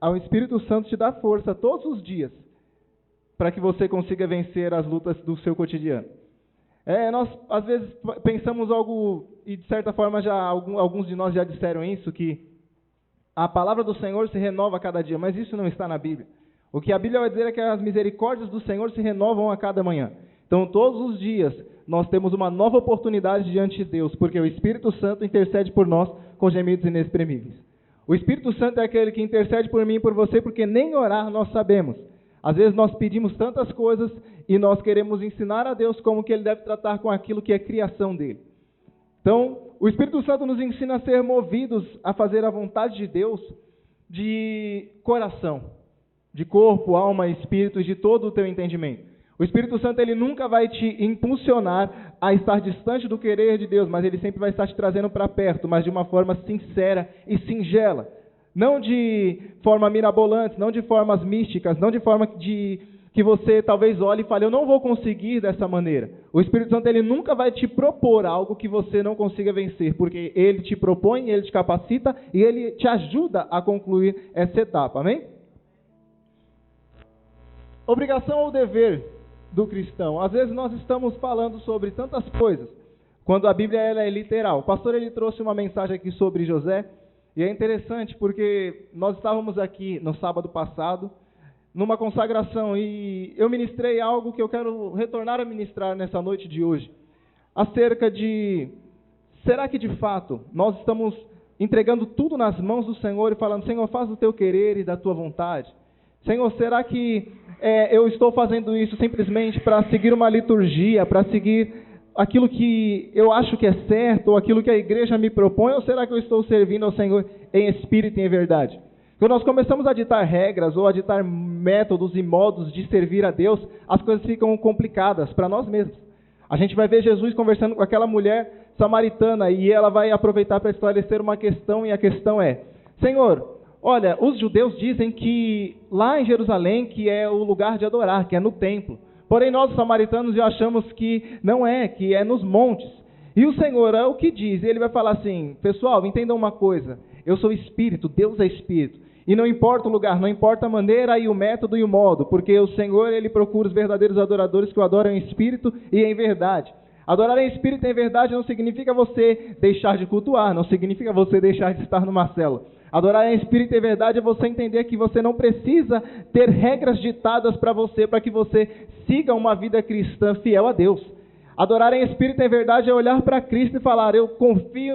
o Espírito Santo te dá força todos os dias para que você consiga vencer as lutas do seu cotidiano. Nós, às vezes, pensamos algo, e de certa forma alguns de nós já disseram isso, que a palavra do Senhor se renova a cada dia, mas isso não está na Bíblia. O que a Bíblia vai dizer é que as misericórdias do Senhor se renovam a cada manhã. Então, todos os dias, nós temos uma nova oportunidade diante de Deus, porque o Espírito Santo intercede por nós com gemidos inexprimíveis. O Espírito Santo é aquele que intercede por mim e por você, porque nem orar nós sabemos. Às vezes nós pedimos tantas coisas e nós queremos ensinar a Deus como que Ele deve tratar com aquilo que é criação dele. Então, o Espírito Santo nos ensina a ser movidos a fazer a vontade de Deus de coração, de corpo, alma, espírito e de todo o teu entendimento. O Espírito Santo, ele nunca vai te impulsionar a estar distante do querer de Deus, mas ele sempre vai estar te trazendo para perto, mas de uma forma sincera e singela. Não de forma mirabolante, não de formas místicas, não de forma que você talvez olhe e fale, eu não vou conseguir dessa maneira. O Espírito Santo, ele nunca vai te propor algo que você não consiga vencer, porque ele te propõe, ele te capacita e ele te ajuda a concluir essa etapa, amém? Obrigação ou dever do cristão? Às vezes nós estamos falando sobre tantas coisas, quando a Bíblia ela é literal. O pastor ele trouxe uma mensagem aqui sobre José, e é interessante porque nós estávamos aqui no sábado passado, numa consagração, e eu ministrei algo que eu quero retornar a ministrar nessa noite de hoje, acerca de, será que de fato nós estamos entregando tudo nas mãos do Senhor e falando, Senhor, faz o teu querer e da tua vontade? Senhor, será que eu estou fazendo isso simplesmente para seguir uma liturgia, para seguir aquilo que eu acho que é certo, ou aquilo que a igreja me propõe, ou será que eu estou servindo ao Senhor em espírito e em verdade? Quando nós começamos a ditar regras, ou a ditar métodos e modos de servir a Deus, as coisas ficam complicadas para nós mesmos. A gente vai ver Jesus conversando com aquela mulher samaritana, e ela vai aproveitar para esclarecer uma questão, e a questão é, Senhor, olha, os judeus dizem que lá em Jerusalém que é o lugar de adorar, que é no templo. Porém, nós, os samaritanos, já achamos que não é, que é nos montes. E o Senhor é o que diz. Ele vai falar assim, pessoal, entendam uma coisa. Eu sou espírito, Deus é espírito. E não importa o lugar, não importa a maneira e o método e o modo. Porque o Senhor, ele procura os verdadeiros adoradores que o adoram em espírito e em verdade. Adorar em espírito e em verdade não significa você deixar de cultuar, não significa você deixar de estar numa célula. Adorar em espírito e verdade é você entender que você não precisa ter regras ditadas para você, para que você siga uma vida cristã fiel a Deus. Adorar em espírito e verdade é olhar para Cristo e falar, eu confio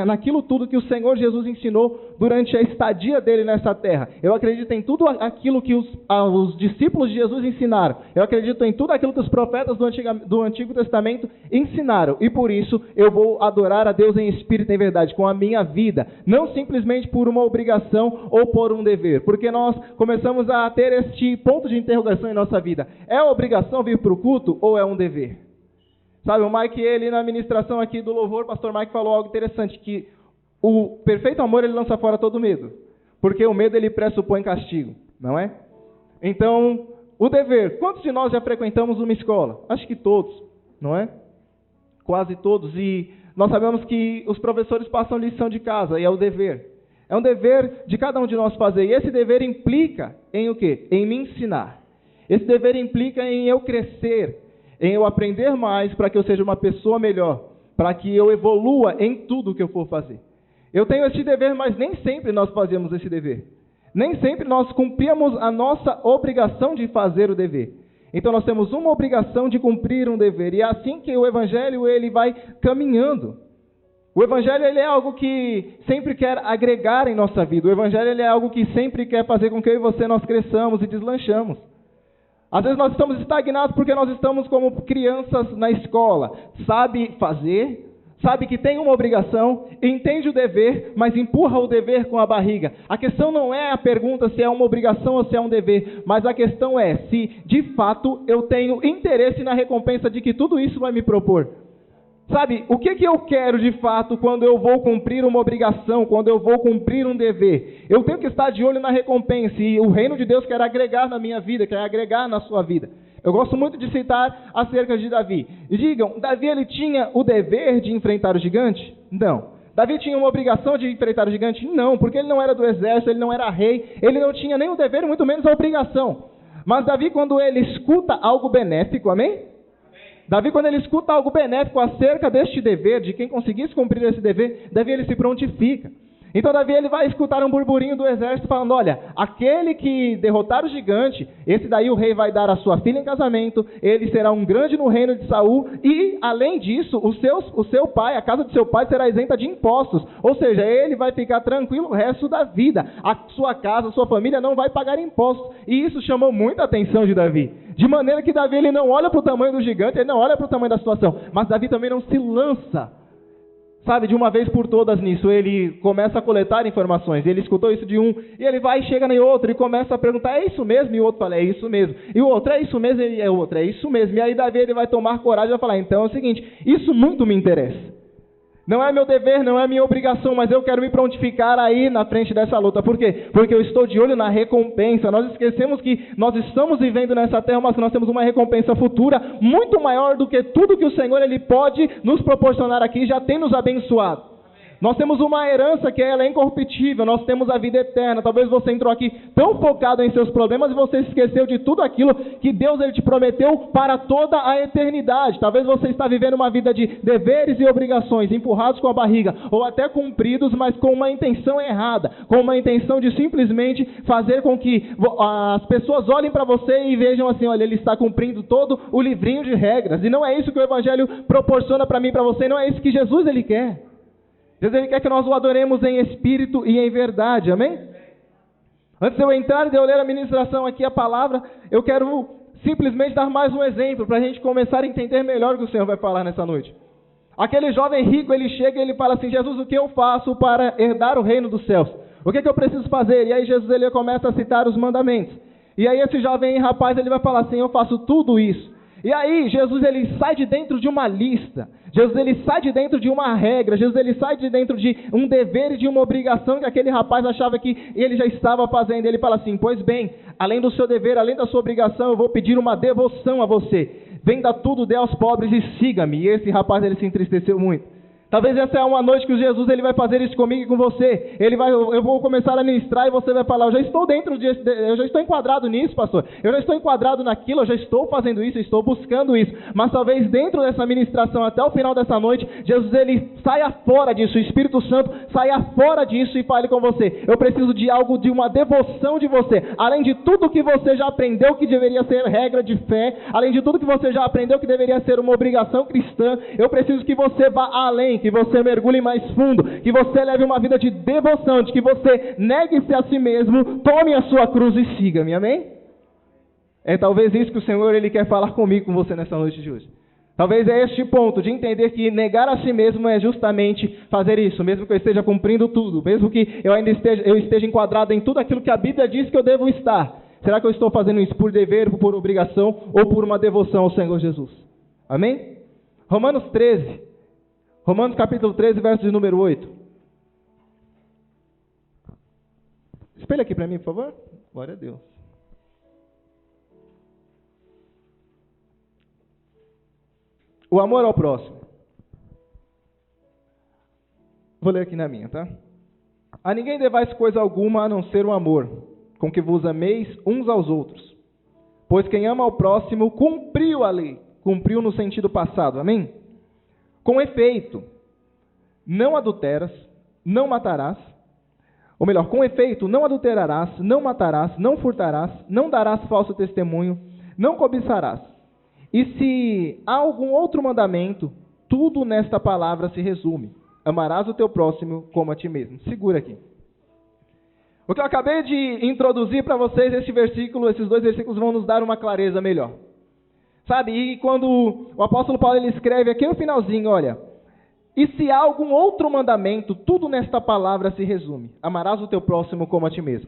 naquilo tudo que o Senhor Jesus ensinou durante a estadia dele nessa terra. Eu acredito em tudo aquilo que os discípulos de Jesus ensinaram. Eu acredito em tudo aquilo que os profetas do Antigo Testamento ensinaram. E por isso eu vou adorar a Deus em espírito e em verdade, com a minha vida. Não simplesmente por uma obrigação ou por um dever. Porque nós começamos a ter este ponto de interrogação em nossa vida. É obrigação vir para o culto ou é um dever? Sabe, o Mike, ele na ministração aqui do louvor, o pastor Mike falou algo interessante, que o perfeito amor, ele lança fora todo medo. Porque o medo, ele pressupõe castigo, não é? Então, o dever. Quantos de nós já frequentamos uma escola? Acho que todos, não é? Quase todos. E nós sabemos que os professores passam lição de casa, e é o dever. É um dever de cada um de nós fazer. E esse dever implica em o quê? Em me ensinar. Esse dever implica em eu crescer, em eu aprender mais para que eu seja uma pessoa melhor, para que eu evolua em tudo que eu for fazer. Eu tenho esse dever, mas nem sempre nós fazemos esse dever. Nem sempre nós cumprimos a nossa obrigação de fazer o dever. Então nós temos uma obrigação de cumprir um dever. E é assim que o Evangelho ele vai caminhando. O Evangelho ele é algo que sempre quer agregar em nossa vida. O Evangelho ele é algo que sempre quer fazer com que eu e você nós cresçamos e deslanchamos. Às vezes nós estamos estagnados porque nós estamos como crianças na escola. Sabe fazer, sabe que tem uma obrigação, entende o dever, mas empurra o dever com a barriga. A questão não é a pergunta se é uma obrigação ou se é um dever, mas a questão é se de fato eu tenho interesse na recompensa de que tudo isso vai me propor. Sabe, o que eu quero de fato quando eu vou cumprir uma obrigação, quando eu vou cumprir um dever? Eu tenho que estar de olho na recompensa, e o reino de Deus quer agregar na minha vida, quer agregar na sua vida. Eu gosto muito de citar acerca de Davi. E digam, Davi ele tinha o dever de enfrentar o gigante? Não. Davi tinha uma obrigação de enfrentar o gigante? Não, porque ele não era do exército, ele não era rei, ele não tinha nem o dever, muito menos a obrigação. Mas Davi, quando ele escuta algo benéfico, amém? Davi, quando ele escuta algo benéfico acerca deste dever, de quem conseguisse cumprir esse dever, Davi ele se prontifica. Então Davi ele vai escutar um burburinho do exército falando, olha, aquele que derrotar o gigante, esse daí o rei vai dar a sua filha em casamento, ele será um grande no reino de Saul, e além disso, o seu pai, a casa do seu pai será isenta de impostos, ou seja, ele vai ficar tranquilo o resto da vida, a sua casa, a sua família não vai pagar impostos, e isso chamou muita atenção de Davi, de maneira que Davi ele não olha para o tamanho do gigante, ele não olha para o tamanho da situação, mas Davi também não se lança, sabe, de uma vez por todas nisso, ele começa a coletar informações, ele escutou isso de um, e ele vai e chega em outro, e começa a perguntar, é isso mesmo? E o outro fala, é isso mesmo. E o outro, é isso mesmo? E o outro, é isso mesmo. E aí Davi ele vai tomar coragem e vai falar, então é o seguinte, isso muito me interessa. Não é meu dever, não é minha obrigação, mas eu quero me prontificar aí na frente dessa luta. Por quê? Porque eu estou de olho na recompensa. Nós esquecemos que nós estamos vivendo nessa terra, mas nós temos uma recompensa futura muito maior do que tudo que o Senhor ele pode nos proporcionar aqui, já tem nos abençoado. Nós temos uma herança que ela é incorruptível, nós temos a vida eterna. Talvez você entrou aqui tão focado em seus problemas e você esqueceu de tudo aquilo que Deus ele te prometeu para toda a eternidade. Talvez você está vivendo uma vida de deveres e obrigações, empurrados com a barriga, ou até cumpridos, mas com uma intenção errada, com uma intenção de simplesmente fazer com que as pessoas olhem para você e vejam assim, olha, ele está cumprindo todo o livrinho de regras. E não é isso que o Evangelho proporciona para mim e para você, não é isso que Jesus ele quer. Jesus ele quer que nós o adoremos em espírito e em verdade, amém? Antes de eu entrar e de eu ler a ministração aqui, a palavra, eu quero simplesmente dar mais um exemplo, para a gente começar a entender melhor o que o Senhor vai falar nessa noite. Aquele jovem rico, ele chega e ele fala assim, Jesus, o que eu faço para herdar o reino dos céus? O que eu preciso fazer? E aí Jesus ele começa a citar os mandamentos. E aí esse jovem rapaz, ele vai falar assim, eu faço tudo isso. E aí, Jesus ele sai de dentro de uma lista, Jesus ele sai de dentro de uma regra, Jesus ele sai de dentro de um dever e de uma obrigação que aquele rapaz achava que ele já estava fazendo. Ele fala assim, pois bem, além do seu dever, além da sua obrigação, eu vou pedir uma devoção a você. Venda tudo, dê aos pobres e siga-me. E esse rapaz ele se entristeceu muito. Talvez essa é uma noite que Jesus ele vai fazer isso comigo e com você. Eu vou começar a ministrar e você vai falar, eu já estou enquadrado nisso, pastor. Eu já estou enquadrado naquilo, eu já estou fazendo isso, eu estou buscando isso. Mas talvez dentro dessa ministração, até o final dessa noite, Jesus ele saia fora disso, o Espírito Santo saia fora disso e fale com você. Eu preciso de algo, de uma devoção de você. Além de tudo que você já aprendeu que deveria ser regra de fé, além de tudo que você já aprendeu que deveria ser uma obrigação cristã, eu preciso que você vá além, que você mergulhe mais fundo, que você leve uma vida de devoção, de que você negue-se a si mesmo, tome a sua cruz e siga-me, amém? É talvez isso que o Senhor ele quer falar comigo, com você nessa noite de hoje. Talvez é este ponto de entender que negar a si mesmo é justamente fazer isso, mesmo que eu esteja cumprindo tudo, mesmo que eu esteja enquadrado em tudo aquilo que a Bíblia diz que eu devo estar. Será que eu estou fazendo isso por dever, por obrigação ou por uma devoção ao Senhor Jesus? Amém? Romanos capítulo 13, verso de número 8. Espelha aqui para mim, por favor. Glória a Deus. O amor ao próximo. Vou ler aqui na minha, tá? A ninguém devais coisa alguma a não ser o amor, com que vos ameis uns aos outros. Pois quem ama ao próximo cumpriu a lei. Cumpriu no sentido passado, amém? Com efeito, não adulteras, não matarás, ou melhor, com efeito, não adulterarás, não matarás, não furtarás, não darás falso testemunho, não cobiçarás. E se há algum outro mandamento, tudo nesta palavra se resume. Amarás o teu próximo como a ti mesmo. Segura aqui. O que eu acabei de introduzir para vocês, esses dois versículos vão nos dar uma clareza melhor. Sabe, e quando o apóstolo Paulo ele escreve aqui no finalzinho, olha, e se há algum outro mandamento, tudo nesta palavra se resume. Amarás o teu próximo como a ti mesmo.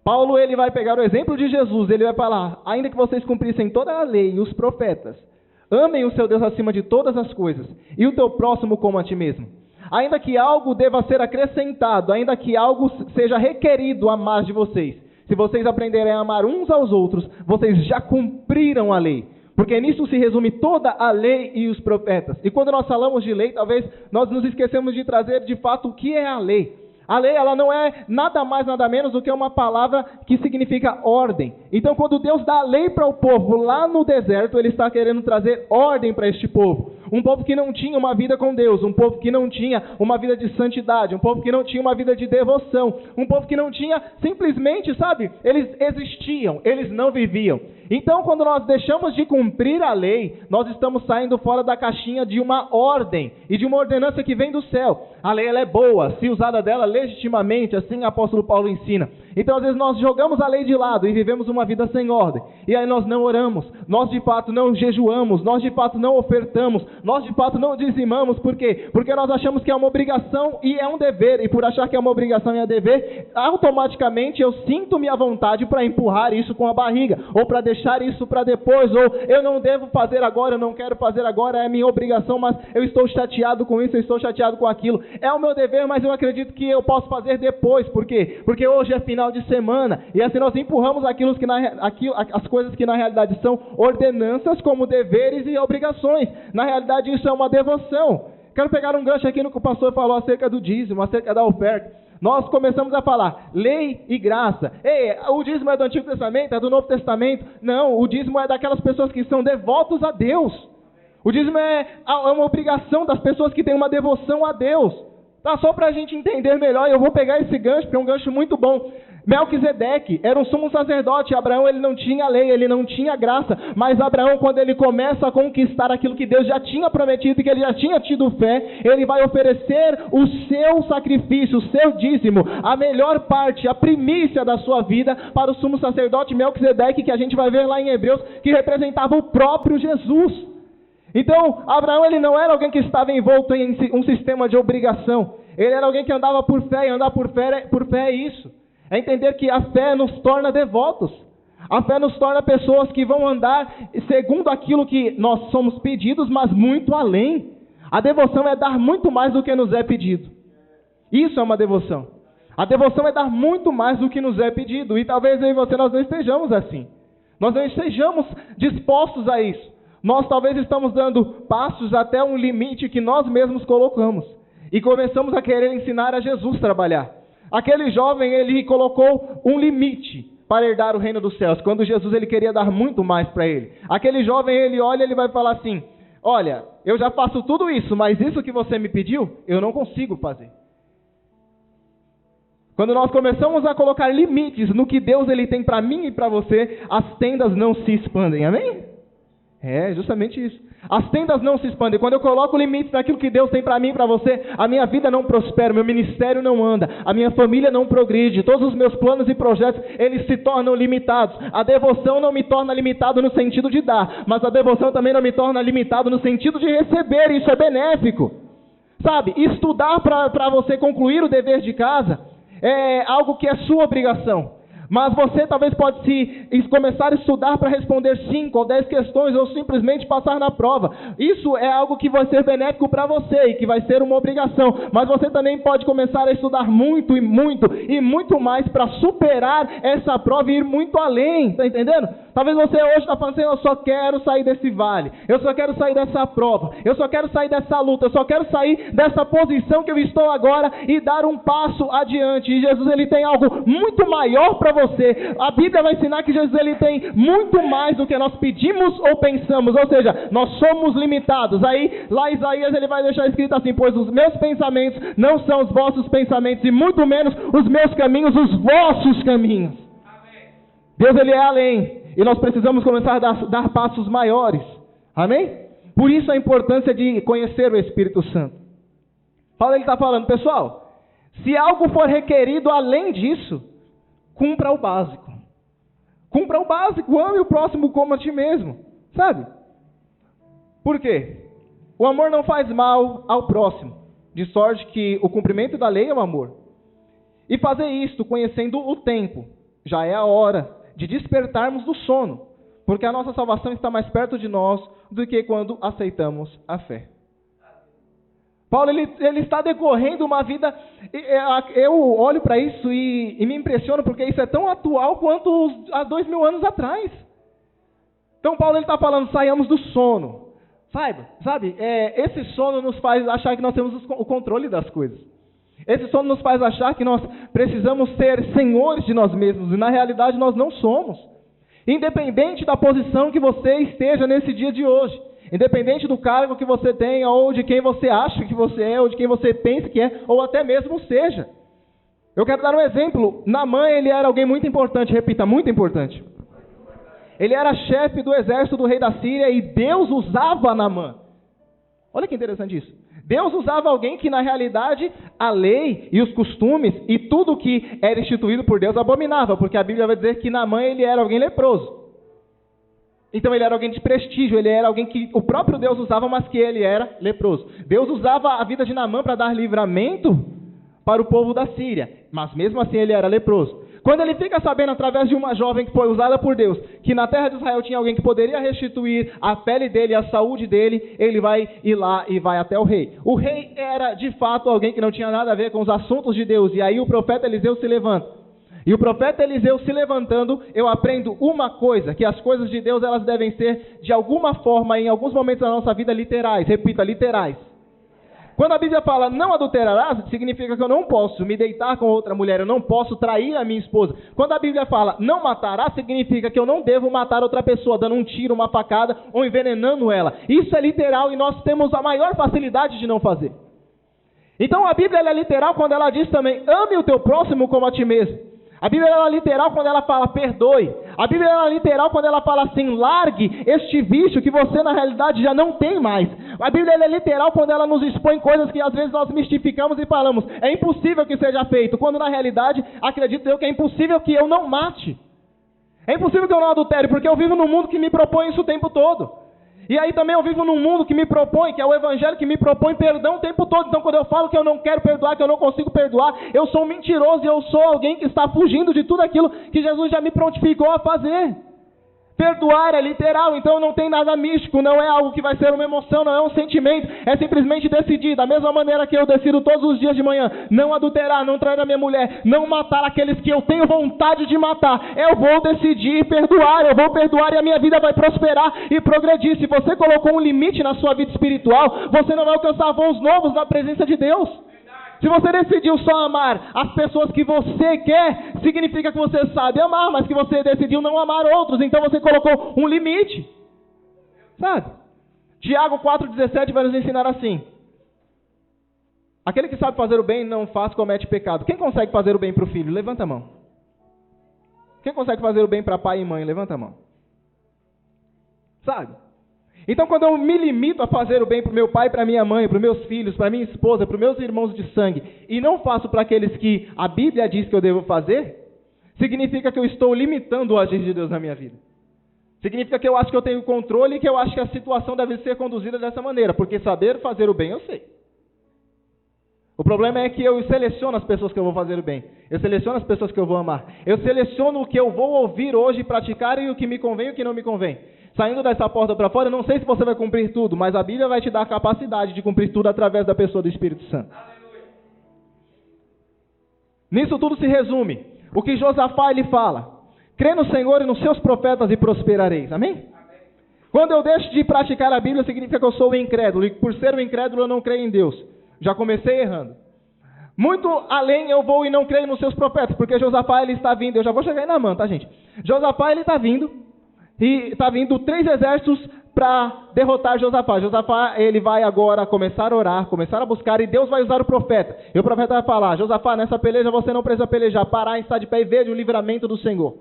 Paulo ele vai pegar o exemplo de Jesus, ele vai falar, ainda que vocês cumprissem toda a lei e os profetas, amem o seu Deus acima de todas as coisas, e o teu próximo como a ti mesmo. Ainda que algo deva ser acrescentado, ainda que algo seja requerido a mais de vocês, se vocês aprenderem a amar uns aos outros, vocês já cumpriram a lei. Porque nisso se resume toda a lei e os profetas. E quando nós falamos de lei, talvez nós nos esquecemos de trazer de fato o que é a lei. A lei, ela não é nada mais, nada menos do que uma palavra que significa ordem. Então, quando Deus dá a lei para o povo lá no deserto, Ele está querendo trazer ordem para este povo. Um povo que não tinha uma vida com Deus, um povo que não tinha uma vida de santidade, um povo que não tinha uma vida de devoção, um povo que não tinha simplesmente, sabe, eles existiam, eles não viviam. Então, quando nós deixamos de cumprir a lei, nós estamos saindo fora da caixinha de uma ordem e de uma ordenança que vem do céu. A lei, ela é boa, se usada dela legitimamente, assim o apóstolo Paulo ensina. Então, às vezes, nós jogamos a lei de lado e vivemos uma vida sem ordem. E aí nós não oramos, nós de fato não jejuamos, nós de fato não ofertamos, nós de fato não dizimamos. Por quê? Porque nós achamos que é uma obrigação e é um dever. E por achar que é uma obrigação e é dever, automaticamente eu sinto-me à vontade para empurrar isso com a barriga, ou para deixar isso para depois, ou eu não devo fazer agora, eu não quero fazer agora, é minha obrigação, mas eu estou chateado com isso, eu estou chateado com aquilo. É o meu dever, mas eu acredito que eu posso fazer depois. Por quê? Porque hoje é final de semana, e assim nós empurramos as coisas que na realidade são ordenanças como deveres e obrigações. Na realidade isso é uma devoção. Quero pegar um gancho aqui no que o pastor falou acerca do dízimo, acerca da oferta. Nós começamos a falar lei e graça. Ei, o dízimo é do Antigo Testamento, é do Novo Testamento? Não, o dízimo é daquelas pessoas que são devotos a Deus. O dízimo é uma obrigação das pessoas que têm uma devoção a Deus. Tá, só para a gente entender melhor, eu vou pegar esse gancho, porque é um gancho muito bom. Melquisedeque era um sumo sacerdote. Abraão, ele não tinha lei, ele não tinha graça, mas Abraão, quando ele começa a conquistar aquilo que Deus já tinha prometido e que ele já tinha tido fé, ele vai oferecer o seu sacrifício, o seu dízimo, a melhor parte, a primícia da sua vida para o sumo sacerdote Melquisedeque, que a gente vai ver lá em Hebreus, que representava o próprio Jesus. Então, Abraão, ele não era alguém que estava envolto em um sistema de obrigação. Ele era alguém que andava por fé, e andar por fé é isso. É entender que a fé nos torna devotos. A fé nos torna pessoas que vão andar segundo aquilo que nós somos pedidos, mas muito além. A devoção é dar muito mais do que nos é pedido. Isso é uma devoção. A devoção é dar muito mais do que nos é pedido. E talvez eu e você nós não estejamos assim. Nós não estejamos dispostos a isso. Nós talvez estamos dando passos até um limite que nós mesmos colocamos. E começamos a querer ensinar a Jesus a trabalhar. Aquele jovem, ele colocou um limite para herdar o reino dos céus, quando Jesus ele queria dar muito mais para ele. Aquele jovem, ele olha e ele vai falar assim, olha, eu já faço tudo isso, mas isso que você me pediu, eu não consigo fazer. Quando nós começamos a colocar limites no que Deus ele tem para mim e para você, as tendas não se expandem, amém? É, justamente isso. As tendas não se expandem. Quando eu coloco limites naquilo que Deus tem para mim e para você, a minha vida não prospera, meu ministério não anda, a minha família não progride, todos os meus planos e projetos, eles se tornam limitados. A devoção não me torna limitado no sentido de dar, mas a devoção também não me torna limitado no sentido de receber, isso é benéfico. Sabe, estudar para você concluir o dever de casa é algo que é sua obrigação. Mas você talvez pode começar a estudar para responder 5 ou 10 questões ou simplesmente passar na prova. Isso é algo que vai ser benéfico para você e que vai ser uma obrigação. Mas você também pode começar a estudar muito e muito mais para superar essa prova e ir muito além. Está entendendo? Talvez você hoje está falando assim, eu só quero sair desse vale. Eu só quero sair dessa prova. Eu só quero sair dessa luta. Eu só quero sair dessa posição que eu estou agora e dar um passo adiante. E Jesus ele tem algo muito maior para você. A Bíblia vai ensinar que Jesus ele tem muito mais do que nós pedimos ou pensamos, ou seja, nós somos limitados. Aí, lá Isaías ele vai deixar escrito assim, pois os meus pensamentos não são os vossos pensamentos e muito menos os meus caminhos, os vossos caminhos. Amém. Deus ele é além e nós precisamos começar a dar passos maiores. Amém? Por isso a importância de conhecer o Espírito Santo. Ele está falando, pessoal, se algo for requerido além disso, cumpra o básico. Cumpra o básico, ame o próximo como a ti mesmo. Sabe? Por quê? O amor não faz mal ao próximo, de sorte que o cumprimento da lei é o amor. E fazer isto conhecendo o tempo, já é a hora de despertarmos do sono, porque a nossa salvação está mais perto de nós do que quando aceitamos a fé. Paulo ele está decorrendo uma vida, eu olho para isso e me impressiono porque isso é tão atual quanto há 2000 anos atrás. Então Paulo está falando, saiamos do sono. Sabe, esse sono nos faz achar que nós temos o controle das coisas. Esse sono nos faz achar que nós precisamos ser senhores de nós mesmos, e na realidade nós não somos. Independente da posição que você esteja nesse dia de hoje, independente do cargo que você tenha, ou de quem você acha que você é, ou de quem você pensa que é, ou até mesmo seja. Eu quero dar um exemplo. Naamã, ele era alguém muito importante, repita, muito importante. Ele era chefe do exército do rei da Síria e Deus usava Naamã. Olha que interessante isso. Deus usava alguém que na realidade a lei e os costumes e tudo que era instituído por Deus abominava, porque a Bíblia vai dizer que Naamã ele era alguém leproso. Então ele era alguém de prestígio, ele era alguém que o próprio Deus usava, mas que ele era leproso. Deus usava a vida de Naamã para dar livramento para o povo da Síria, mas mesmo assim ele era leproso. Quando ele fica sabendo, através de uma jovem que foi usada por Deus, que na terra de Israel tinha alguém que poderia restituir a pele dele, a saúde dele, ele vai ir lá e vai até o rei. O rei era, de fato, alguém que não tinha nada a ver com os assuntos de Deus. E aí o profeta Eliseu se levanta. E o profeta Eliseu se levantando, eu aprendo uma coisa, que as coisas de Deus elas devem ser, de alguma forma, em alguns momentos da nossa vida, literais. Repita, literais. Quando a Bíblia fala não adulterarás, significa que eu não posso me deitar com outra mulher, eu não posso trair a minha esposa. Quando a Bíblia fala não matarás, significa que eu não devo matar outra pessoa, dando um tiro, uma facada ou envenenando ela. Isso é literal e nós temos a maior facilidade de não fazer. Então a Bíblia ela é literal quando ela diz também, ame o teu próximo como a ti mesmo. A Bíblia ela é literal quando ela fala perdoe. A Bíblia ela é literal quando ela fala assim, largue este vício que você na realidade já não tem mais. A Bíblia ela é literal quando ela nos expõe coisas que às vezes nós mistificamos e falamos, é impossível que seja feito, quando na realidade acredito eu que é impossível que eu não mate. É impossível que eu não adultere, porque eu vivo num mundo que me propõe isso o tempo todo. E aí também eu vivo num mundo que me propõe, que é o evangelho que me propõe perdão o tempo todo. Então quando eu falo que eu não quero perdoar, que eu não consigo perdoar, eu sou um mentiroso e eu sou alguém que está fugindo de tudo aquilo que Jesus já me prontificou a fazer. Perdoar é literal, então não tem nada místico, não é algo que vai ser uma emoção, não é um sentimento, é simplesmente decidir. Da mesma maneira que eu decido todos os dias de manhã, não adulterar, não trair a minha mulher, não matar aqueles que eu tenho vontade de matar. Eu vou decidir perdoar, eu vou perdoar e a minha vida vai prosperar e progredir. Se você colocou um limite na sua vida espiritual, você não vai alcançar voos novos na presença de Deus. Se você decidiu só amar as pessoas que você quer, significa que você sabe amar, mas que você decidiu não amar outros, então você colocou um limite. Sabe? Tiago 4,17 vai nos ensinar assim. Aquele que sabe fazer o bem não faz, comete pecado. Quem consegue fazer o bem para o filho? Levanta a mão. Quem consegue fazer o bem para pai e mãe? Levanta a mão. Sabe? Então quando eu me limito a fazer o bem para o meu pai, para minha mãe, para os meus filhos, para minha esposa, para os meus irmãos de sangue, e não faço para aqueles que a Bíblia diz que eu devo fazer, significa que eu estou limitando o agir de Deus na minha vida. Significa que eu acho que eu tenho controle e que eu acho que a situação deve ser conduzida dessa maneira, porque saber fazer o bem eu sei. O problema é que eu seleciono as pessoas que eu vou fazer o bem. Eu seleciono as pessoas que eu vou amar. Eu seleciono o que eu vou ouvir hoje e praticar e o que me convém e o que não me convém. Saindo dessa porta para fora, eu não sei se você vai cumprir tudo, mas a Bíblia vai te dar a capacidade de cumprir tudo através da pessoa do Espírito Santo. Aleluia. Nisso tudo se resume o que Josafá ele fala. Crê no Senhor e nos seus profetas e prosperareis. Amém? Amém? Quando eu deixo de praticar a Bíblia, significa que eu sou o incrédulo. E por ser o incrédulo, eu não creio em Deus. Já comecei errando. Muito além eu vou e não creio nos seus profetas, porque Josafá ele está vindo. Eu já vou chegar aí na mão, tá, gente? Josafá ele está vindo. E está vindo 3 exércitos para derrotar Josafá. Josafá, ele vai agora começar a orar, começar a buscar, e Deus vai usar o profeta. E o profeta vai falar, Josafá, nessa peleja você não precisa pelejar, parar, estar de pé e ver o livramento do Senhor.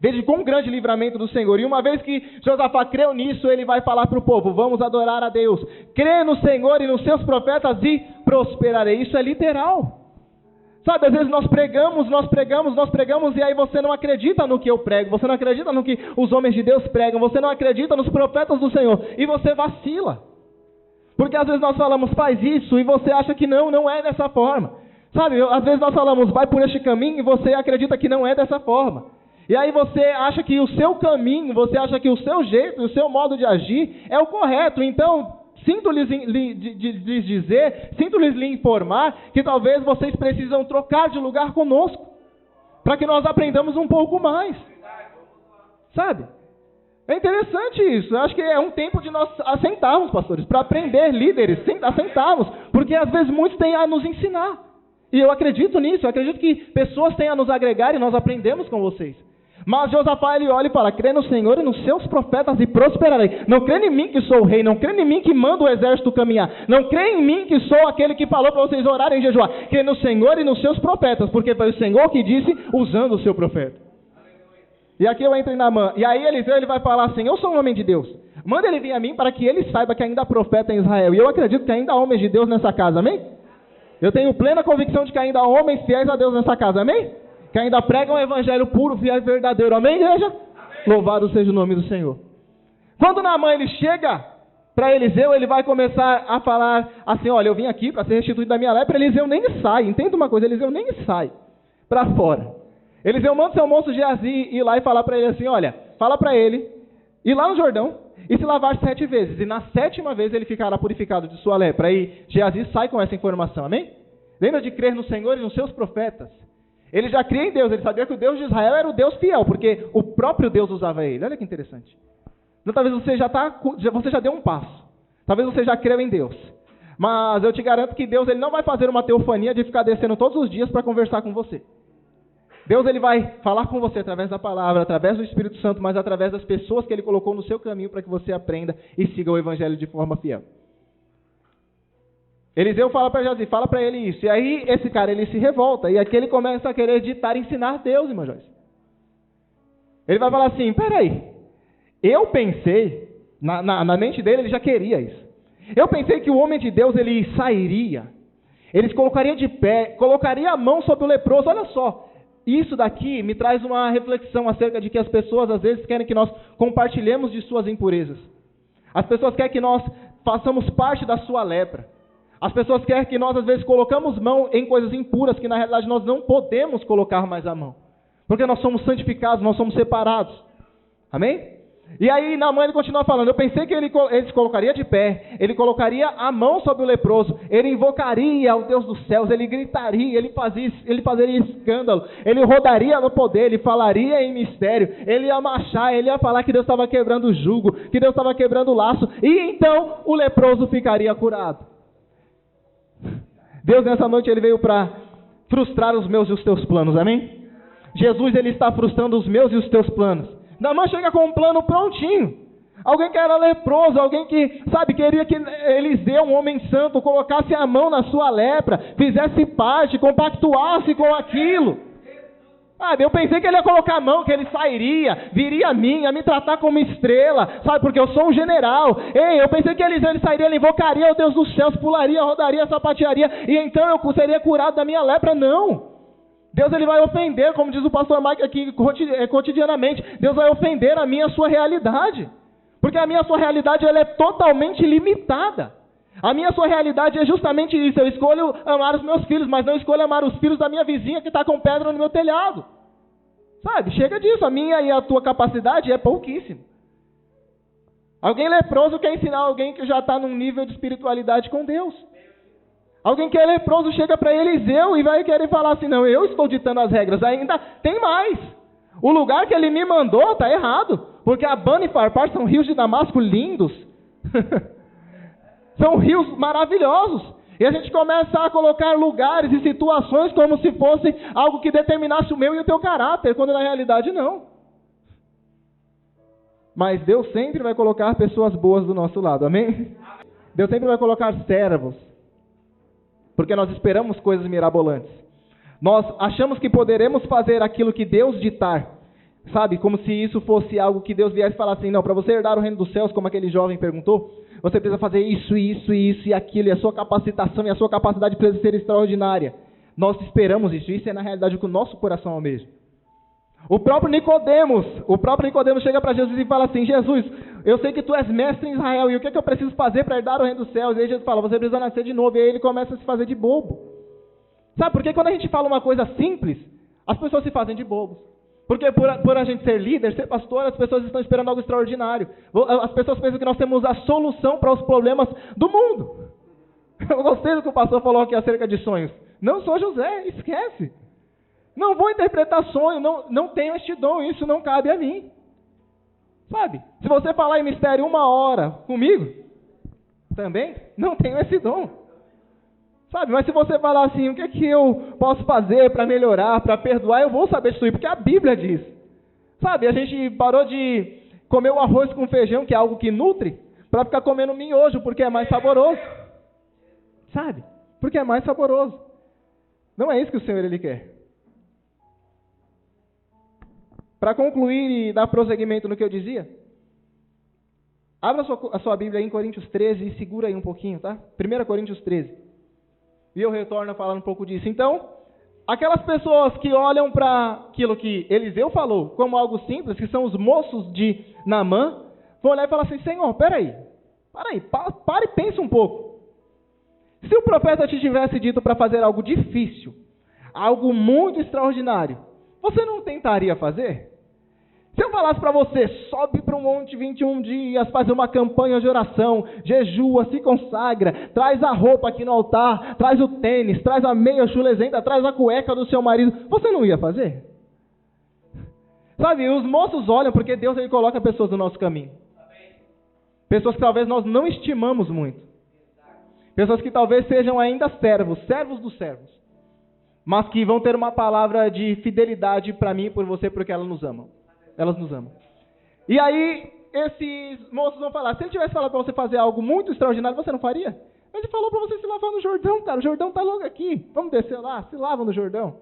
Veja quão grande livramento do Senhor. E uma vez que Josafá creu nisso, ele vai falar para o povo, vamos adorar a Deus. Crê no Senhor e nos seus profetas e prosperarei. Isso é literal. Sabe, às vezes nós pregamos, e aí você não acredita no que eu prego, você não acredita no que os homens de Deus pregam, você não acredita nos profetas do Senhor, e você vacila. Porque às vezes nós falamos, faz isso, e você acha que não é dessa forma. Sabe, às vezes nós falamos, vai por este caminho, e você acredita que não é dessa forma. E aí você acha que o seu caminho, você acha que o seu jeito, o seu modo de agir é o correto, então... Sinto-lhes lhe informar que talvez vocês precisam trocar de lugar conosco, para que nós aprendamos um pouco mais. Sabe? É interessante isso. Eu acho que é um tempo de nós assentarmos, pastores, para aprender, líderes, assentarmos, porque às vezes muitos têm a nos ensinar. E eu acredito nisso, eu acredito que pessoas têm a nos agregar e nós aprendemos com vocês. Mas Josafá, ele olha e fala: crê no Senhor e nos seus profetas e prosperarei. Não crê em mim que sou o rei, não crê em mim que manda o exército caminhar, não crê em mim que sou aquele que falou para vocês orarem e jejuar. Crê no Senhor e nos seus profetas, porque foi o Senhor que disse usando o seu profeta. E aqui eu entro em Naamã. E aí Eliseu, ele vai falar assim: eu sou um homem de Deus. Manda ele vir a mim para que ele saiba que ainda há profeta em Israel. E eu acredito que ainda há homens de Deus nessa casa, amém? Eu tenho plena convicção de que ainda há homens fiéis a Deus nessa casa, amém? Que ainda pregam o evangelho puro, fiel e verdadeiro, amém, igreja? Amém. Louvado seja o nome do Senhor. Quando Naamã ele chega para Eliseu, ele vai começar a falar assim: olha, eu vim aqui para ser restituído da minha lepra. Eliseu nem sai, entenda uma coisa, Eliseu nem sai para fora. Eliseu manda seu moço Geazi ir lá e falar para ele assim: olha, fala para ele ir lá no Jordão e se lavar 7 vezes, e na 7ª vez ele ficará purificado de sua lepra. Aí Geazi sai com essa informação, amém? Lembra de crer no Senhor e nos seus profetas. Ele já cria em Deus, ele sabia que o Deus de Israel era o Deus fiel, porque o próprio Deus usava ele. Olha que interessante. Então talvez você já deu um passo, talvez você já creu em Deus, mas eu te garanto que Deus, ele não vai fazer uma teofania de ficar descendo todos os dias para conversar com você. Deus, ele vai falar com você através da palavra, através do Espírito Santo, mas através das pessoas que ele colocou no seu caminho para que você aprenda e siga o evangelho de forma fiel. Eliseu fala para Geazi, fala para ele isso. E aí esse cara, ele se revolta. E aqui ele começa a querer ditar, ensinar Deus, irmã Joyce. Ele vai falar assim: peraí, eu pensei, na mente dele ele já queria isso. Eu pensei que o homem de Deus, ele sairia, ele se colocaria de pé, colocaria a mão sobre o leproso. Olha só, isso daqui me traz uma reflexão acerca de que as pessoas às vezes querem que nós compartilhemos de suas impurezas. As pessoas querem que nós façamos parte da sua lepra. As pessoas querem que nós às vezes colocamos mão em coisas impuras que na realidade nós não podemos colocar mais a mão. Porque nós somos santificados, nós somos separados. Amém? E aí Naamã ele continua falando: eu pensei que ele se colocaria de pé, ele colocaria a mão sobre o leproso, ele invocaria o Deus dos céus, ele gritaria, ele fazeria escândalo, ele rodaria no poder, ele falaria em mistério, ele ia marchar, ele ia falar que Deus estava quebrando o jugo, que Deus estava quebrando o laço, e então o leproso ficaria curado. Deus nessa noite ele veio para frustrar os meus e os teus planos, amém? Jesus ele está frustrando os meus e os teus planos. Naamã chega com um plano prontinho. Alguém que era leproso, alguém que, queria que Eliseu, um homem santo, colocasse a mão na sua lepra, fizesse parte, compactuasse com aquilo. Eu pensei que ele ia colocar a mão, que ele sairia, viria a mim, ia me tratar como estrela, porque eu sou um general. Eu pensei que ele sairia, ele invocaria o Deus dos céus, pularia, rodaria, sapatearia, e então eu seria curado da minha lepra. Não. Deus ele vai ofender, como diz o pastor Mike aqui cotidianamente, Deus vai ofender a minha e a sua realidade. Porque a minha e a sua realidade ela é totalmente limitada. A minha e a sua realidade é justamente isso: eu escolho amar os meus filhos, mas não escolho amar os filhos da minha vizinha que está com pedra no meu telhado. Chega disso, a minha e a tua capacidade é pouquíssimo. Alguém leproso quer ensinar alguém que já está num nível de espiritualidade com Deus. Alguém que é leproso chega para Eliseu e vai querer falar assim: não, eu estou ditando as regras, ainda tem mais. O lugar que ele me mandou está errado, porque Abana e Farpar são rios de Damasco lindos. São rios maravilhosos. E a gente começa a colocar lugares e situações como se fosse algo que determinasse o meu e o teu caráter, quando na realidade não. Mas Deus sempre vai colocar pessoas boas do nosso lado, amém? Deus sempre vai colocar servos, porque nós esperamos coisas mirabolantes. Nós achamos que poderemos fazer aquilo que Deus ditar, como se isso fosse algo que Deus viesse falar assim: não, para você herdar o reino dos céus, como aquele jovem perguntou, você precisa fazer isso e aquilo, e a sua capacitação e a sua capacidade precisa ser extraordinária. Nós esperamos isso é na realidade o que o nosso coração almeja. O próprio Nicodemos chega para Jesus e fala assim: Jesus, eu sei que tu és mestre em Israel, e o que eu preciso fazer para herdar o reino dos céus? E aí Jesus fala: você precisa nascer de novo. E aí ele começa a se fazer de bobo. Porque quando a gente fala uma coisa simples, as pessoas se fazem de bobos. Porque por a gente ser líder, ser pastor, as pessoas estão esperando algo extraordinário. As pessoas pensam que nós temos a solução para os problemas do mundo. Eu gostei do que o pastor falou aqui acerca de sonhos. Não sou José, esquece. Não vou interpretar sonho, não tenho este dom, isso não cabe a mim. Sabe? Se você falar em mistério 1 hora comigo, também não tenho esse dom. Sabe? Mas se você falar assim, o que é que eu posso fazer para melhorar, para perdoar, eu vou saber disso, porque a Bíblia diz. Sabe? A gente parou de comer o arroz com feijão, que é algo que nutre, para ficar comendo miojo, porque é mais saboroso. Sabe? Porque é mais saboroso. Não é isso que o Senhor Ele quer. Para concluir e dar prosseguimento no que eu dizia, abra a sua Bíblia aí em Coríntios 13 e segura aí um pouquinho, tá? 1 Coríntios 13. E eu retorno a falar um pouco disso. Então, aquelas pessoas que olham para aquilo que Eliseu falou como algo simples, que são os moços de Naamã, vão olhar e falar assim, Senhor, para e pensa um pouco. Se o profeta te tivesse dito para fazer algo difícil, algo muito extraordinário, você não tentaria fazer? Se eu falasse para você, sobe para um monte 21 dias, fazer uma campanha de oração, jejua, se consagra, traz a roupa aqui no altar, traz o tênis, traz a meia chulesenta, traz a cueca do seu marido, você não ia fazer? Sabe, os moços olham porque Deus ele coloca pessoas no nosso caminho. Pessoas que talvez nós não estimamos muito. Pessoas que talvez sejam ainda servos dos servos. Mas que vão ter uma palavra de fidelidade para mim e por você porque elas nos amam. Elas nos amam. E aí, esses moços vão falar, se ele tivesse falado para você fazer algo muito extraordinário, você não faria? Ele falou para você se lavar no Jordão, cara. O Jordão está logo aqui. Vamos descer lá, se lava no Jordão.